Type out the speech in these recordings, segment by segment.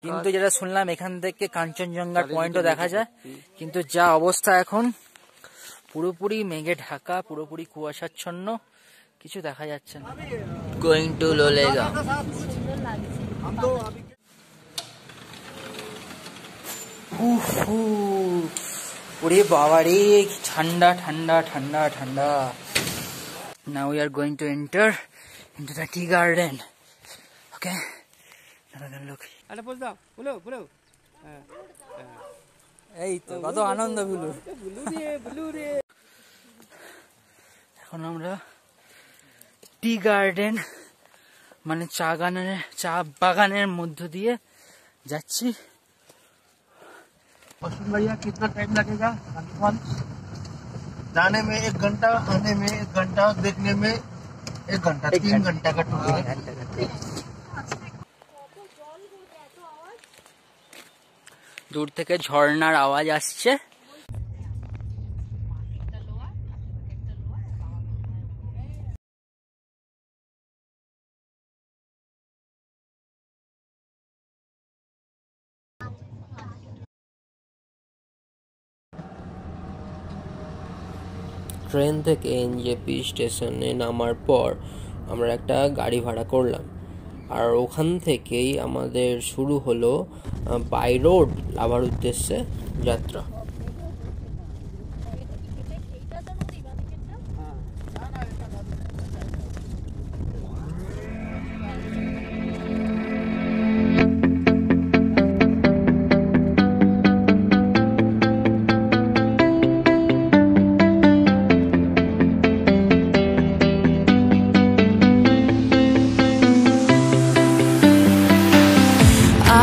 কিন্তু যেটা শুনলাম এখান থেকে কাঞ্চনজঙ্ঘার পয়েন্টও দেখা যায়, কিন্তু যা অবস্থা এখন পুরোপুরি মেঘে ঢাকা, পুরোপুরি কুয়াশাচ্ছন্ন, কিছু দেখা যাচ্ছে না। Going to Lolegaon. ওরে বাবা রে, ঠান্ডা ঠান্ডা ঠান্ডা ঠান্ডা। Now we are going to enter into the tea garden. Okay. Look. এই তো কত আনন্দ বুলু। এখন আমরা টি গার্ডেন মানে চা বাগানের মধ্য দিয়ে যাচ্ছি। भैया कितना टाइम लगेगा? जाने में 1 घंटा, आने में 1 घंटा, देखने में 1 घंटा, 3 घंटा का टूर है। দূর থেকে ঝর্ণার আওয়াজ আসছে। ট্রেন থেকে এনজেপি স্টেশনে নামার পর আমরা একটা গাড়ি ভাড়া করলাম, আর ওখান থেকেই আমাদের শুরু হলো বাই রোড লাভার উদ্দেশ্যে যাত্রা।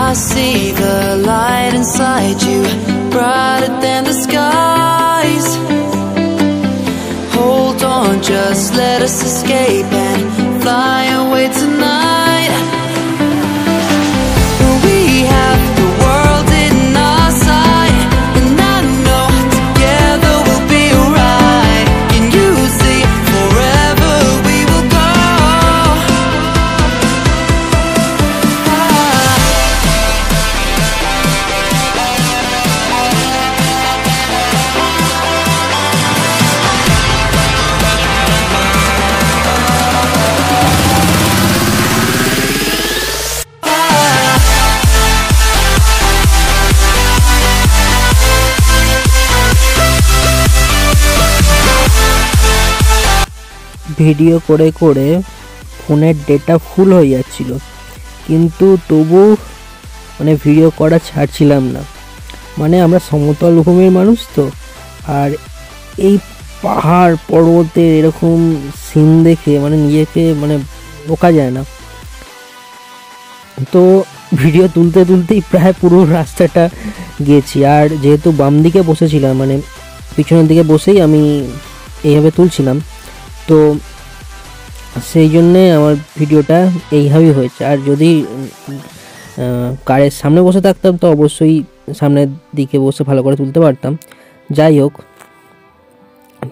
I see the light inside you, brighter than the skies. Hold on, just let us escape and fly away tonight. We have the world in our sight, and I know together we'll be alright. Can you see forever we will go? Video করে করে ফোনের data ফুল হয়ে যাচ্ছিল, কিন্তু তবু মানে video করা ছাড়ছিলাম না। মানে আমরা সমতল ভূমির মানুষ তো, আর এই পাহাড় পর্বতের এরকম সিন দেখে মানে নিজেকে মানে রোকা যায় না। তো ভিডিও তুলতে তুলতেই প্রায় পুরো রাস্তাটা গেছি, আর যেহেতু বাম দিকে বসেছিলাম মানে পিছনের দিকে বসেই আমি এইভাবে তুলছিলাম, তো সেই জন্যে আমার ভিডিওটা এইভাবেই হয়েছে। আর যদি কারের সামনে বসে থাকতাম তো অবশ্যই সামনের দিকে বসে ভালো করে তুলতে পারতাম। যাই হোক,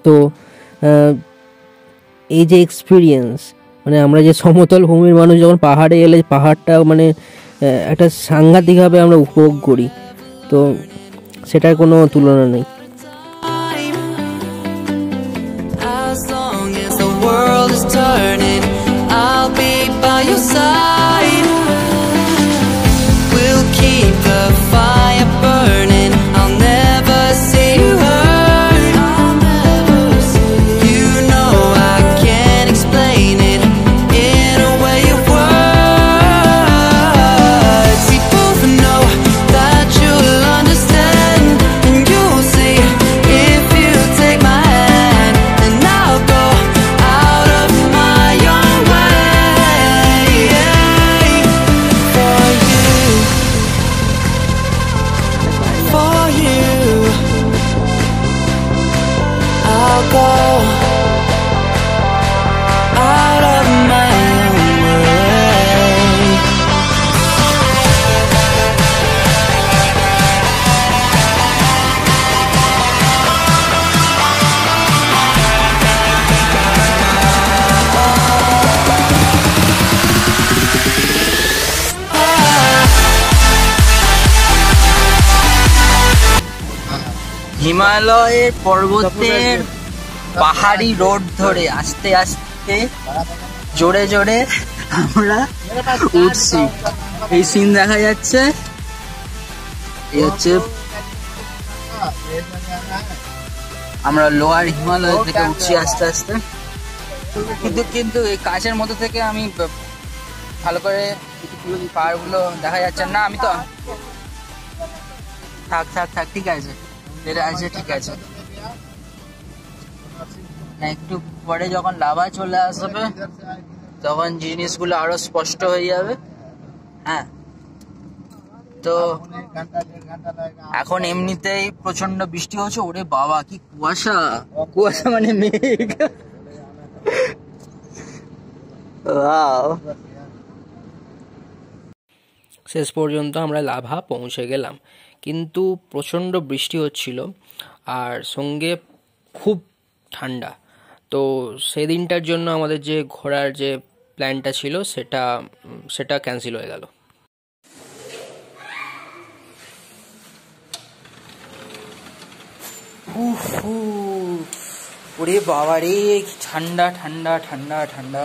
তো এই যে এক্সপিরিয়েন্স, মানে আমরা যে সমতল ভূমির মানুষ যখন পাহাড়ে এলে পাহাড়টা মানে একটা সাংঘাতিকভাবে আমরা উপভোগ করি, তো সেটার কোনো তুলনা নেই। World is turning, I'll be by your side. We'll keep the fire burning, I'll never see you hurt. You know I can't explain it in a way of words. We both know that you'll understand, and you'll see হিমালয়ের পর্বতের পাহাড়ি road ধরে আস্তে আস্তে জোরে জোরে আমরা উঠছি। এই সিন দেখা যাচ্ছে, এই হচ্ছে আমরা লোয়ার হিমালয় থেকে উঠছি আস্তে আস্তে। কিন্তু এই কাছের মধ্যে থেকে আমি ভালো করে পাহাড়গুলো দেখা যাচ্ছে না। আমি তো থাক থাক থাক, ঠিক আছে, এটা আছে, ঠিক আছে। একটু পরে যখন লাভা চলে আসবে তখন জিনিসগুলো আরো স্পষ্ট হয়ে যাবে। হ্যাঁ, তো এখন এমনিতেই প্রচন্ড বৃষ্টি হচ্ছে। ওরে বাবা, কি কুয়াশা! কুয়াশা মানে মেঘ। শেষ পর্যন্ত আমরা লাভা পৌঁছে গেলাম, কিন্তু প্রচণ্ড বৃষ্টি হচ্ছিল আর সঙ্গে খুব ঠান্ডা। তো সেদিনটার জন্য আমাদের যে ঘোরার যে প্ল্যানটা ছিল সেটা ক্যান্সেল হয়ে গেল। ওরে বাবা রে, ঠান্ডা ঠান্ডা ঠান্ডা ঠান্ডা।